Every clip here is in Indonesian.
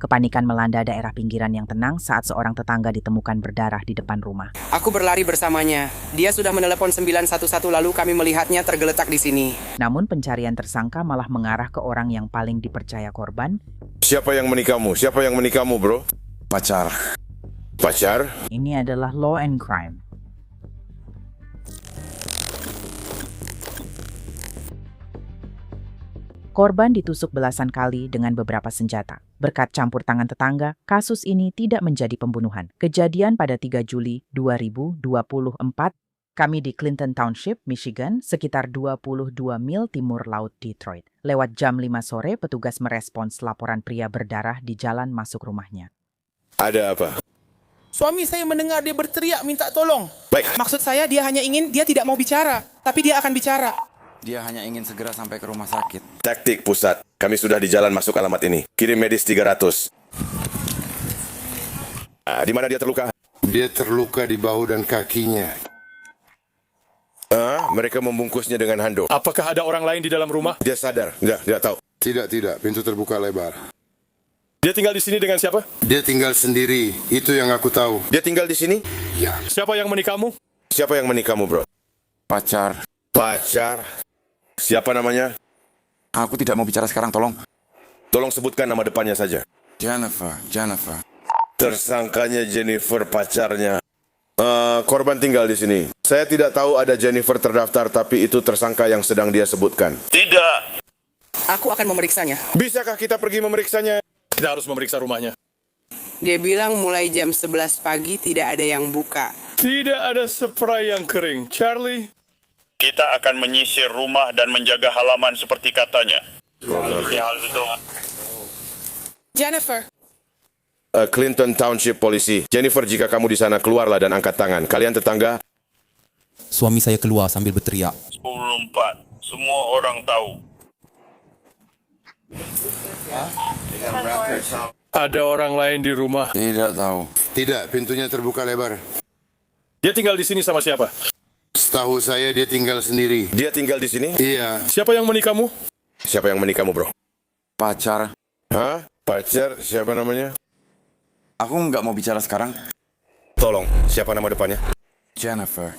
Kepanikan melanda daerah pinggiran yang tenang saat seorang tetangga ditemukan berdarah di depan rumah. Aku berlari bersamanya. Dia sudah menelepon 911 lalu kami melihatnya tergeletak di sini. Namun pencarian tersangka malah mengarah ke orang yang paling dipercaya korban. Siapa yang menikahmu? Siapa yang menikahmu, bro? Pacar. Pacar? Ini adalah Law and Crime. Korban ditusuk belasan kali dengan beberapa senjata. Berkat campur tangan tetangga, kasus ini tidak menjadi pembunuhan. Kejadian pada 3 Juli 2024, kami di Clinton Township, Michigan, sekitar 22 mil timur laut Detroit. Lewat jam 5 sore, petugas merespons laporan pria berdarah di jalan masuk rumahnya. Ada apa? Suami saya mendengar dia berteriak minta tolong. Baik. Maksud saya dia tidak mau bicara, tapi dia akan bicara. Dia hanya ingin segera sampai ke rumah sakit. Taktik pusat. Kami sudah di jalan masuk alamat ini. Kirim medis 300. Di mana dia terluka? Dia terluka di bahu dan kakinya. Mereka membungkusnya dengan handuk. Apakah ada orang lain di dalam rumah? Dia sadar. Tidak tahu. Tidak. Pintu terbuka lebar. Dia tinggal di sini dengan siapa? Dia tinggal sendiri. Itu yang aku tahu. Dia tinggal di sini? Ya. Siapa yang menikahmu? Siapa yang menikahmu, bro? Pacar. Pacar? Siapa namanya? Aku tidak mau bicara sekarang, tolong. Tolong sebutkan nama depannya saja. Jennifer. Tersangkanya Jennifer, pacarnya. Korban tinggal di sini. Saya tidak tahu ada Jennifer terdaftar, tapi itu tersangka yang sedang dia sebutkan. Tidak. Aku akan memeriksanya. Bisakah kita pergi memeriksanya? Kita harus memeriksa rumahnya. Dia bilang mulai jam 11 pagi tidak ada yang buka. Tidak ada spray yang kering. Charlie? Kita akan menyisir rumah dan menjaga halaman seperti katanya. Jennifer. Clinton Township Polisi. Jennifer, jika kamu di sana, keluarlah dan angkat tangan. Kalian tetangga? Suami saya keluar sambil berteriak. 10.4. Semua orang tahu. Ada orang lain di rumah. Tidak tahu. Tidak, pintunya terbuka lebar. Dia tinggal di sini sama siapa? Setahu saya dia tinggal sendiri. Dia tinggal di sini? Iya. Siapa yang menikahmu? Siapa yang menikahmu, bro? Pacar. Pacar? Siapa namanya? Aku nggak mau bicara sekarang. Tolong, siapa nama depannya? Jennifer.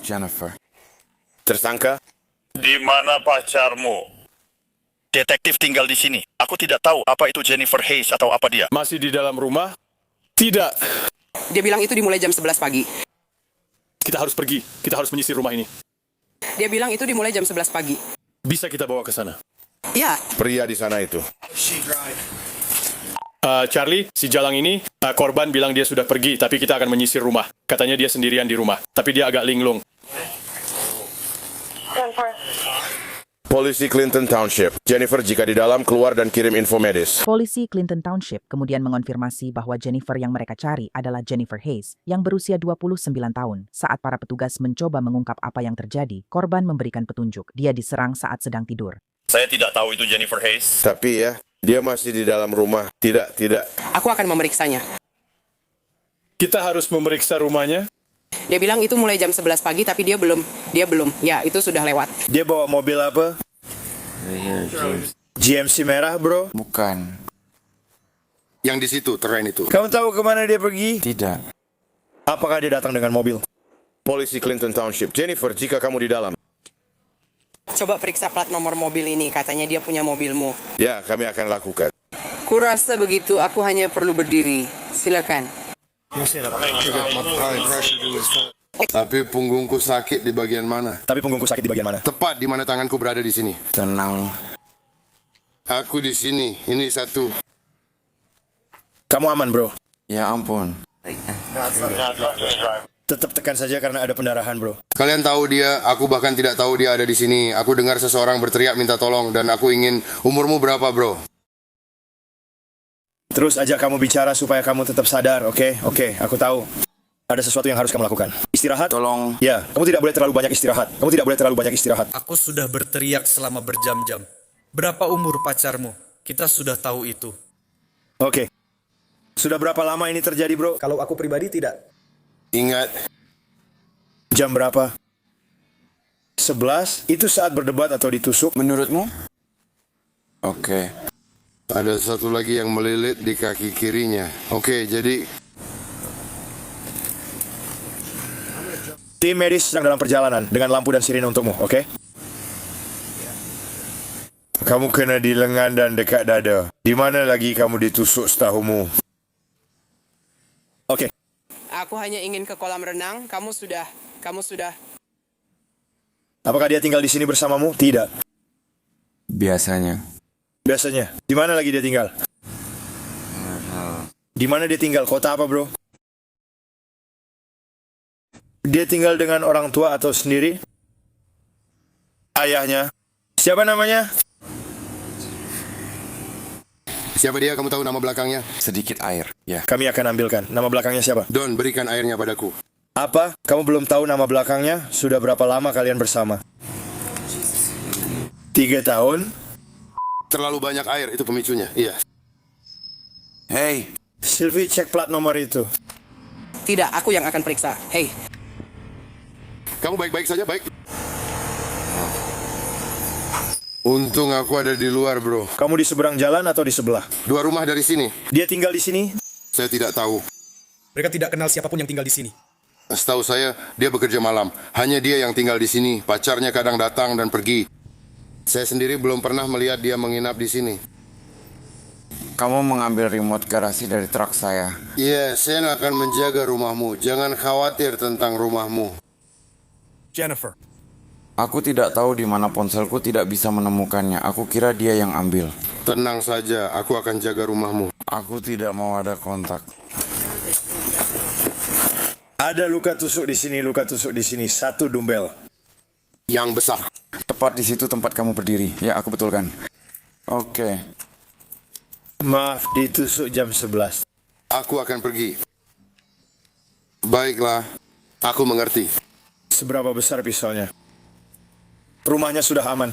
Tersangka? Di mana pacarmu? Detektif tinggal di sini. Aku tidak tahu apa itu Jennifer Hayes atau apa dia. Masih di dalam rumah? Tidak. Dia bilang itu dimulai jam 11 pagi. Kita harus pergi. Kita harus menyisir rumah ini. Dia bilang itu dimulai jam 11 pagi. Bisa kita bawa ke sana. Ya. Pria di sana itu. Charlie, si Jalang ini, korban bilang dia sudah pergi, tapi kita akan menyisir rumah. Katanya dia sendirian di rumah, tapi dia agak linglung. Polisi Clinton Township. Jennifer, jika di dalam, keluar dan kirim info medis. Polisi Clinton Township kemudian mengonfirmasi bahwa Jennifer yang mereka cari adalah Jennifer Hayes yang berusia 29 tahun. Saat para petugas mencoba mengungkap apa yang terjadi, korban memberikan petunjuk. Dia diserang saat sedang tidur. Saya tidak tahu itu Jennifer Hayes. Tapi ya, dia masih di dalam rumah. Tidak. Aku akan memeriksanya. Kita harus memeriksa rumahnya. Dia bilang itu mulai jam 11 pagi tapi dia belum. Ya, itu sudah lewat. Dia bawa mobil apa? GMC merah, bro? Bukan. Yang di situ, terrain itu. Kamu tahu kemana dia pergi? Tidak. Apakah dia datang dengan mobil? Polisi Clinton Township. Jennifer, jika kamu di dalam. Coba periksa plat nomor mobil ini. Katanya dia punya mobilmu. Ya, kami akan lakukan. Kurasa begitu, aku hanya perlu berdiri. Silakan. Tapi punggungku sakit di bagian mana? Tepat di mana tanganku berada di sini. Tenang. Aku di sini. Ini satu. Kamu aman, bro? Ya ampun. Tetap tekan saja karena ada pendarahan, bro. Kalian tahu dia, aku bahkan tidak tahu dia ada di sini. Aku dengar seseorang berteriak minta tolong dan aku ingin, umurmu berapa, bro? Terus ajak kamu bicara supaya kamu tetap sadar, oke? Oke, aku tahu. Ada sesuatu yang harus kamu lakukan. Istirahat? Tolong. Ya, kamu tidak boleh terlalu banyak istirahat. Aku sudah berteriak selama berjam-jam. Berapa umur pacarmu? Kita sudah tahu itu. Oke. Sudah berapa lama ini terjadi, bro? Kalau aku pribadi tidak. Ingat, Jam berapa? 11? Itu saat berdebat atau ditusuk? Menurutmu? Oke. Ada satu lagi yang melilit di kaki kirinya. Oke, jadi tim medis sedang dalam perjalanan dengan lampu dan sirine untukmu, oke? Kamu kena di lengan dan dekat dada. Di mana lagi kamu ditusuk setahumu? Oke. Aku hanya ingin ke kolam renang. Kamu sudah. Apakah dia tinggal di sini bersamamu? Tidak. Biasanya. Biasanya. Di mana lagi dia tinggal? Di mana dia tinggal? Kota apa, bro? Dia tinggal dengan orang tua atau sendiri? Ayahnya. Siapa namanya? siapa dia? Kamu tahu nama belakangnya? Sedikit air, ya. Kami akan ambilkan. Nama belakangnya siapa? Don, berikan airnya padaku. Apa? Kamu belum tahu nama belakangnya? Sudah berapa lama kalian bersama? 3 tahun? Terlalu banyak air, itu pemicunya. Iya. Hey, Sylvie, cek plat nomor itu. Tidak, aku yang akan periksa. Hei, Kamu baik-baik saja, baik? Untung aku ada di luar, bro. Kamu di seberang jalan atau di sebelah? 2 rumah dari sini. Dia tinggal di sini? Saya tidak tahu. Mereka tidak kenal siapapun yang tinggal di sini. Setahu saya, dia bekerja malam. Hanya dia yang tinggal di sini. Pacarnya kadang datang dan pergi. Saya sendiri belum pernah melihat dia menginap di sini. kamu mengambil remote garasi dari truk saya. Iya, saya akan menjaga rumahmu. Jangan khawatir tentang rumahmu. Jennifer. Aku tidak tahu di mana ponselku, tidak bisa menemukannya. Aku kira dia yang ambil. Tenang saja, aku akan jaga rumahmu. Aku tidak mau ada kontak. Ada luka tusuk di sini, luka tusuk di sini. 1 dumbbell. Yang besar. Tepat di situ tempat kamu berdiri. Ya, aku betulkan. Oke. Maaf, ditusuk jam 11. Aku akan pergi. Baiklah, aku mengerti. Seberapa besar pisaunya? Rumahnya sudah aman.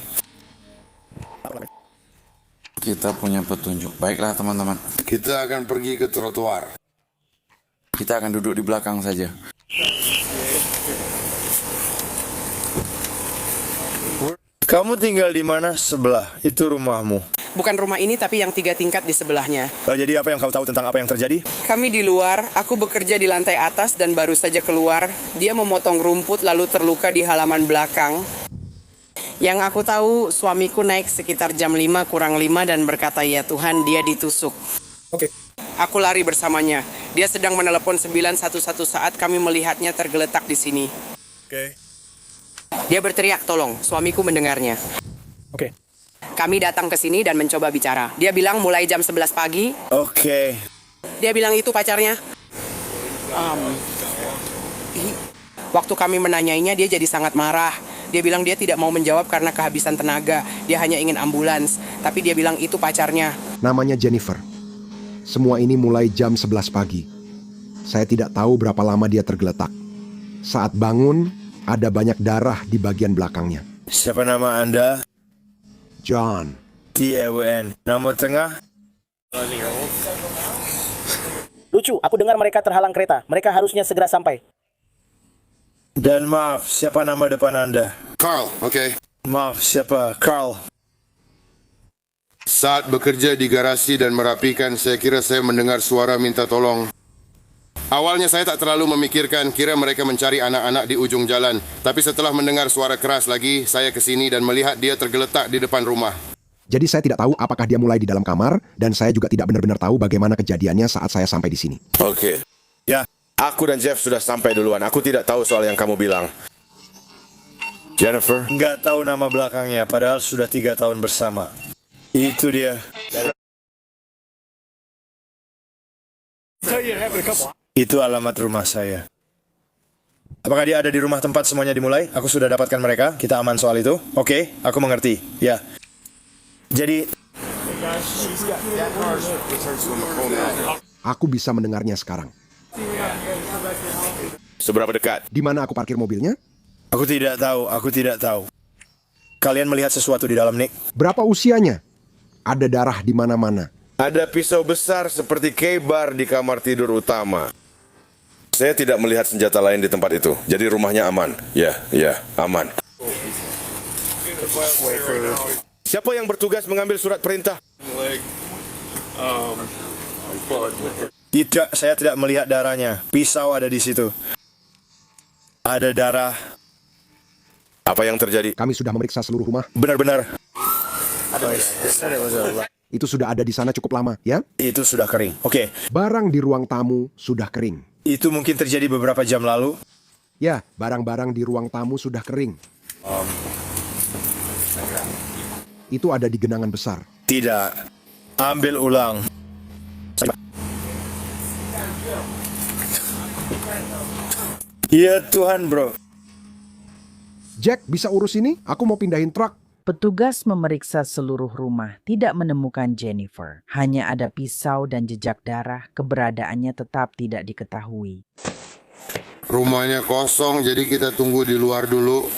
Kita punya petunjuk. Baiklah, teman-teman. Kita akan pergi ke trotoar. Kita akan duduk di belakang saja. Kamu tinggal di mana? Sebelah. Itu rumahmu. bukan rumah ini tapi yang 3 tingkat di sebelahnya. Jadi apa yang kau tahu tentang apa yang terjadi? Kami di luar, aku bekerja di lantai atas dan baru saja keluar. Dia memotong rumput lalu terluka di halaman belakang. Yang aku tahu, suamiku naik sekitar jam 5 kurang 5 dan berkata, ya Tuhan, dia ditusuk. Oke. Aku lari bersamanya. Dia sedang menelepon 911 saat kami melihatnya tergeletak di sini. Oke. Dia berteriak, tolong. Suamiku mendengarnya. Oke. Kami datang ke sini dan mencoba bicara. Dia bilang mulai jam 11 pagi. Oke. Dia bilang itu pacarnya. Waktu kami menanyainya, dia jadi sangat marah. Dia bilang dia tidak mau menjawab karena kehabisan tenaga. Dia hanya ingin ambulans. Tapi dia bilang itu pacarnya. Namanya Jennifer. Semua ini mulai jam 11 pagi. Saya tidak tahu berapa lama dia tergeletak. Saat bangun, ada banyak darah di bagian belakangnya. Siapa nama Anda? John. T-A-W-N. Nama tengah? Lucu, aku dengar mereka terhalang kereta. Mereka harusnya segera sampai. Dan maaf, siapa nama depan Anda? Carl, oke. Maaf, siapa? Carl. Saat bekerja di garasi dan merapikan, saya kira saya mendengar suara minta tolong. Awalnya saya tak terlalu memikirkan, kira mereka mencari anak-anak di ujung jalan. Tapi setelah mendengar suara keras lagi, saya kesini dan melihat dia tergeletak di depan rumah. Jadi saya tidak tahu apakah dia mulai di dalam kamar, dan saya juga tidak benar-benar tahu bagaimana kejadiannya saat saya sampai di sini. Oke. Ya. Aku dan Jeff sudah sampai duluan. Aku tidak tahu soal yang kamu bilang. Jennifer? Nggak tahu nama belakangnya, padahal sudah 3 tahun bersama. Itu dia. Itu alamat rumah saya. Apakah dia ada di rumah tempat semuanya dimulai? Aku sudah dapatkan mereka. Kita aman soal itu. Oke, aku mengerti. Ya. Jadi, Aku bisa mendengarnya sekarang. Seberapa dekat? Di mana aku parkir mobilnya? aku tidak tahu. Kalian melihat sesuatu di dalam, Nick? Berapa usianya? Ada darah di mana-mana. Ada pisau besar seperti K-bar di kamar tidur utama. Saya tidak melihat senjata lain di tempat itu. Jadi rumahnya aman. Ya, aman. Siapa yang bertugas mengambil surat perintah? Tidak, saya tidak melihat darahnya. Pisau ada di situ. Ada darah. Apa yang terjadi? Kami sudah memeriksa seluruh rumah. Benar-benar. Itu sudah ada di sana cukup lama, ya? Itu sudah kering. Oke. Barang di ruang tamu sudah kering. Itu mungkin terjadi beberapa jam lalu. Ya, barang-barang di ruang tamu sudah kering. Itu ada di genangan besar. Tidak. Ambil ulang. Iya Tuhan, bro. Jack, bisa urus ini? Aku mau pindahin truk. Petugas memeriksa seluruh rumah, tidak menemukan Jennifer. Hanya ada pisau dan jejak darah, keberadaannya tetap tidak diketahui. Rumahnya kosong, jadi kita tunggu di luar dulu.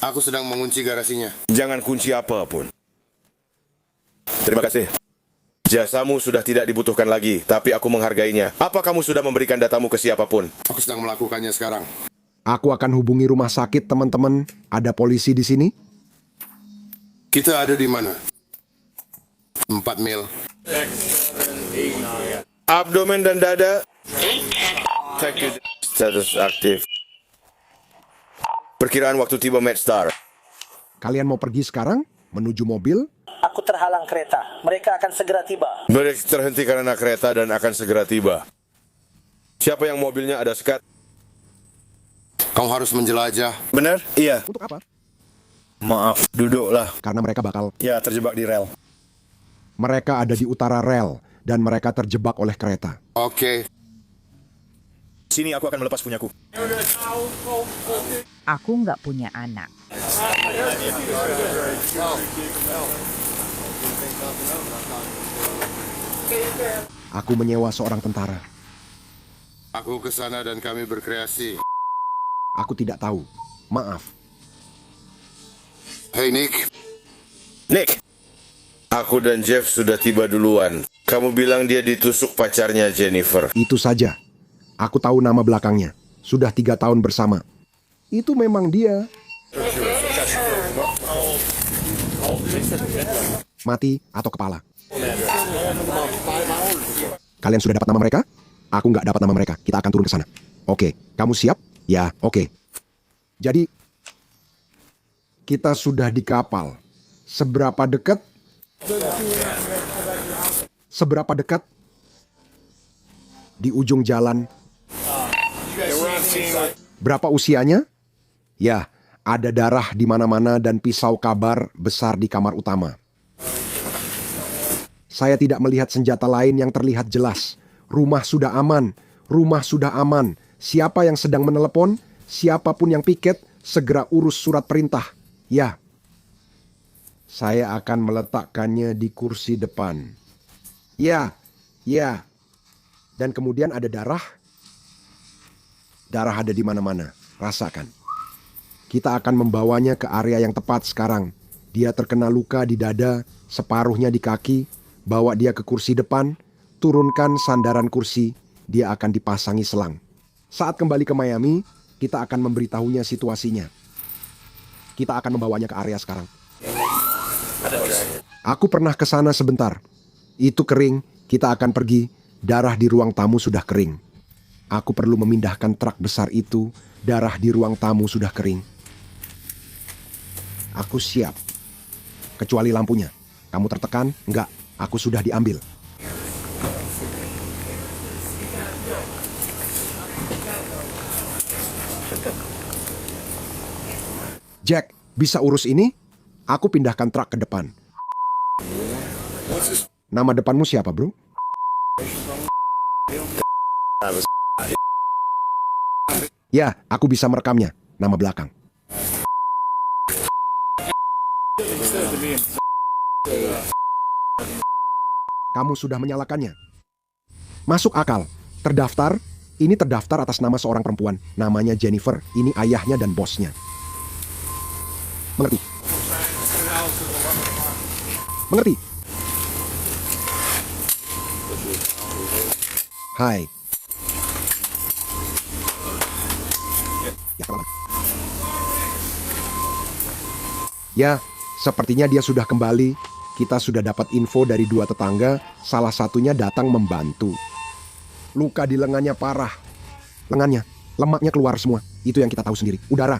Aku sedang mengunci garasinya. Jangan kunci apapun. Terima kasih. Jasamu sudah tidak dibutuhkan lagi, tapi aku menghargainya. Apa kamu sudah memberikan datamu ke siapapun? Aku sedang melakukannya sekarang. Aku akan hubungi rumah sakit, teman-teman. Ada polisi di sini? Kita ada di mana? 4 mil. Abdomen dan dada. Status aktif. Perkiraan waktu tiba MedStar. Kalian mau pergi sekarang? Menuju mobil? Aku terhalang kereta. Mereka akan segera tiba. Mereka terhenti karena kereta dan akan segera tiba. Siapa yang mobilnya ada sekat? Kau harus menjelajah. Benar? Iya. Untuk apa? Maaf, duduklah. Karena mereka bakal... Ya, terjebak di rel. Mereka ada di utara rel, dan mereka terjebak oleh kereta. Oke. Sini aku akan melepas punyaku. Aku nggak punya anak. Aku menyewa seorang tentara. Aku ke sana dan kami berkreasi. Aku tidak tahu. Maaf. Hey Nick. Nick, aku dan Jeff sudah tiba duluan. Kamu bilang dia ditusuk pacarnya Jennifer. Itu saja. Aku tahu nama belakangnya. Sudah 3 tahun bersama. Itu memang dia. Mati atau kepala. Kalian sudah dapat nama mereka? Aku nggak dapat nama mereka. Kita akan turun ke sana. Oke, kamu siap? Ya, oke. Jadi, kita sudah di kapal. Seberapa dekat? Seberapa dekat? Di ujung jalan. Berapa usianya? Ya, ada darah di mana-mana dan pisau kabar besar di kamar utama. Saya tidak melihat senjata lain yang terlihat jelas. Rumah sudah aman. Rumah sudah aman. Siapa yang sedang menelepon? Siapapun yang piket, segera urus surat perintah. Ya. Saya akan meletakkannya di kursi depan. Ya. Ya. Dan kemudian ada darah. Darah ada di mana-mana. Rasakan. Kita akan membawanya ke area yang tepat sekarang. Dia terkena luka di dada, separuhnya di kaki. Bawa dia ke kursi depan. Turunkan sandaran kursi. Dia akan dipasangi selang. Saat kembali ke Miami, kita akan memberitahunya situasinya. Kita akan membawanya ke area sekarang. Aku pernah ke sana sebentar. Itu kering, kita akan pergi. Darah di ruang tamu sudah kering. Aku perlu memindahkan truk besar itu. Darah di ruang tamu sudah kering. Aku siap. Kecuali lampunya. Kamu tertekan? Enggak, aku sudah diambil. Jack, bisa urus ini? Aku pindahkan truk ke depan. Nama depanmu siapa, bro? Ya, aku bisa merekamnya. Nama belakang. Kamu sudah menyalakannya. Masuk akal. Terdaftar. Ini terdaftar atas nama seorang perempuan. Namanya Jennifer. Ini ayahnya dan bosnya. Mengerti? Mengerti? Hai. Ya, sepertinya dia sudah kembali. Kita sudah dapat info dari 2 tetangga, salah satunya datang membantu. Luka di lengannya parah. Lengannya, lemaknya keluar semua. Itu yang kita tahu sendiri. Udara.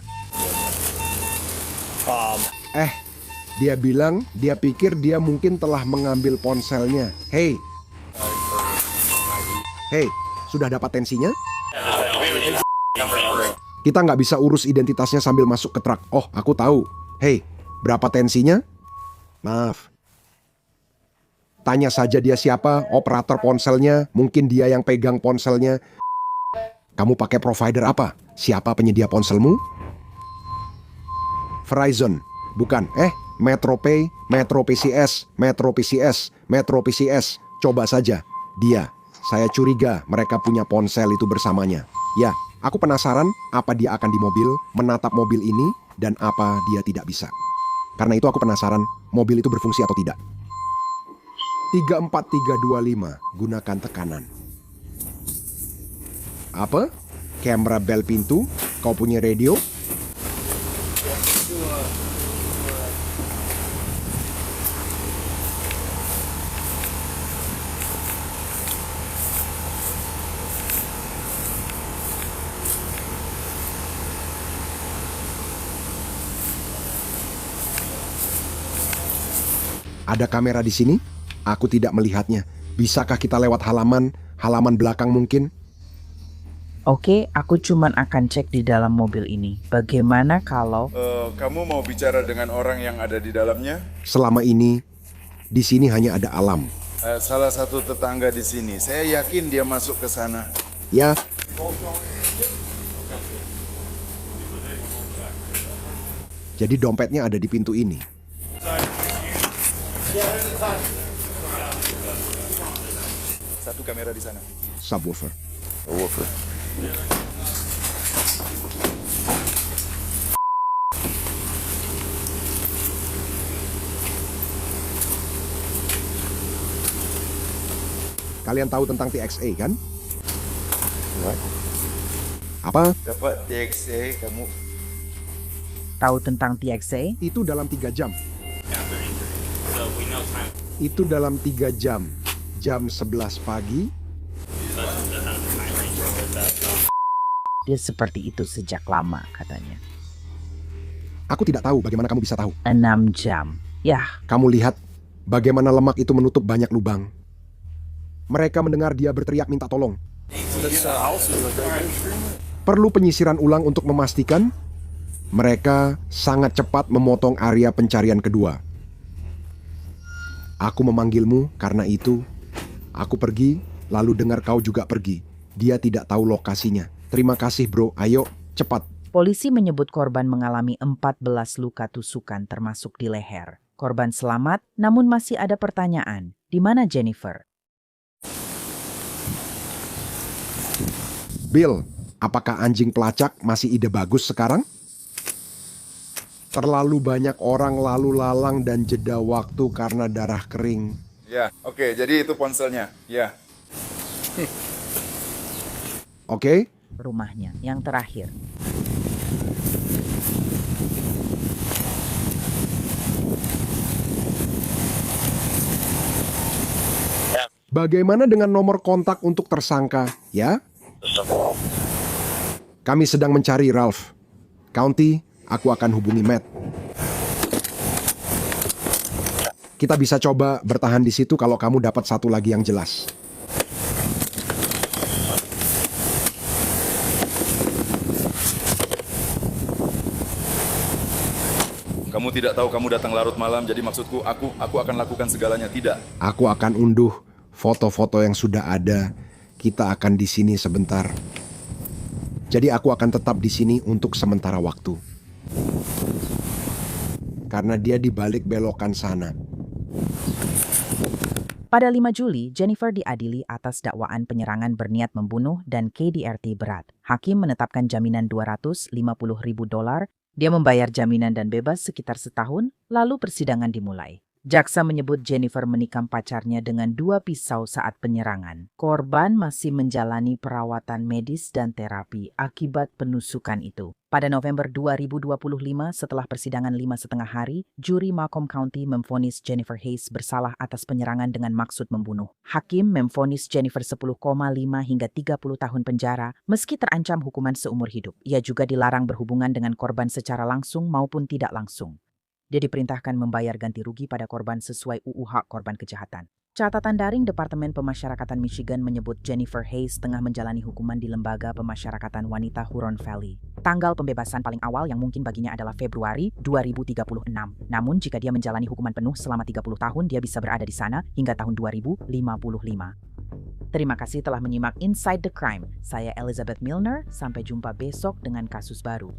Dia bilang dia pikir dia mungkin telah mengambil ponselnya. Hei, sudah dapat tensinya? Kita nggak bisa urus identitasnya sambil masuk ke truk. Oh, aku tahu. Hei, berapa tensinya? Maaf. Tanya saja dia siapa, operator ponselnya, mungkin dia yang pegang ponselnya. Kamu pakai provider apa? Siapa penyedia ponselmu? Verizon. Bukan. MetroPay, Metro PCS, Metro PCS, Metro PCS. Coba saja. Dia. Saya curiga mereka punya ponsel itu bersamanya. Ya, aku penasaran apa dia akan di mobil, menatap mobil ini, dan apa dia tidak bisa. Karena itu aku penasaran mobil itu berfungsi atau tidak. 34325, gunakan tekanan. Apa? Kamera bel pintu? Kau punya radio? Ada kamera di sini? Aku tidak melihatnya. Bisakah kita lewat halaman belakang mungkin? Oke, aku cuman akan cek di dalam mobil ini. Bagaimana kalau... Kamu mau bicara dengan orang yang ada di dalamnya? Selama ini, di sini hanya ada alam. Salah satu tetangga di sini. Saya yakin dia masuk ke sana. Ya. Jadi dompetnya ada di pintu ini. Satu kamera di sana. Subwoofer. Kalian tahu tentang TXA kan? Apa? Dapat TXA kamu. Tahu tentang TXA? Itu dalam 3 jam. Itu dalam 3 jam. Jam 11 pagi. Dia seperti itu sejak lama katanya. Aku tidak tahu bagaimana kamu bisa tahu. 6 jam. Yah. Kamu lihat bagaimana lemak itu menutup banyak lubang. Mereka mendengar dia berteriak minta tolong. Perlu penyisiran ulang untuk memastikan mereka sangat cepat memotong area pencarian kedua. Aku memanggilmu karena itu. Aku pergi, lalu dengar kau juga pergi. Dia tidak tahu lokasinya. Terima kasih bro, ayo, cepat. Polisi menyebut korban mengalami 14 luka tusukan termasuk di leher. Korban selamat, namun masih ada pertanyaan. Di mana Jennifer? Bill, apakah anjing pelacak masih ide bagus sekarang? Terlalu banyak orang lalu lalang dan jeda waktu karena darah kering. Ya, oke, jadi itu ponselnya. Ya. Oke. Rumahnya yang terakhir. Bagaimana dengan nomor kontak untuk tersangka, ya? Kami sedang mencari Ralph. County, aku akan hubungi Matt. Kita bisa coba bertahan di situ kalau kamu dapat satu lagi yang jelas. Kamu tidak tahu kamu datang larut malam, jadi maksudku aku akan lakukan segalanya, tidak. Aku akan unduh foto-foto yang sudah ada. Kita akan di sini sebentar. Jadi aku akan tetap di sini untuk sementara waktu. Karena dia di balik belokan sana. Pada 5 Juli, Jennifer diadili atas dakwaan penyerangan berniat membunuh dan KDRT berat. Hakim menetapkan jaminan $250.000. Dia membayar jaminan dan bebas sekitar setahun, lalu persidangan dimulai. Jaksa menyebut Jennifer menikam pacarnya dengan 2 pisau saat penyerangan. Korban masih menjalani perawatan medis dan terapi akibat penusukan itu. Pada November 2025, setelah persidangan 5,5 hari, juri Macomb County memvonis Jennifer Hayes bersalah atas penyerangan dengan maksud membunuh. Hakim memvonis Jennifer 10,5 hingga 30 tahun penjara, meski terancam hukuman seumur hidup. Ia juga dilarang berhubungan dengan korban secara langsung maupun tidak langsung. Dia diperintahkan membayar ganti rugi pada korban sesuai UU Hak Korban Kejahatan. Catatan daring Departemen Pemasyarakatan Michigan menyebut Jennifer Hayes tengah menjalani hukuman di Lembaga Pemasyarakatan Wanita Huron Valley. Tanggal pembebasan paling awal yang mungkin baginya adalah Februari 2036. Namun jika dia menjalani hukuman penuh selama 30 tahun, dia bisa berada di sana hingga tahun 2055. Terima kasih telah menyimak Inside the Crime. Saya Elizabeth Milner, sampai jumpa besok dengan kasus baru.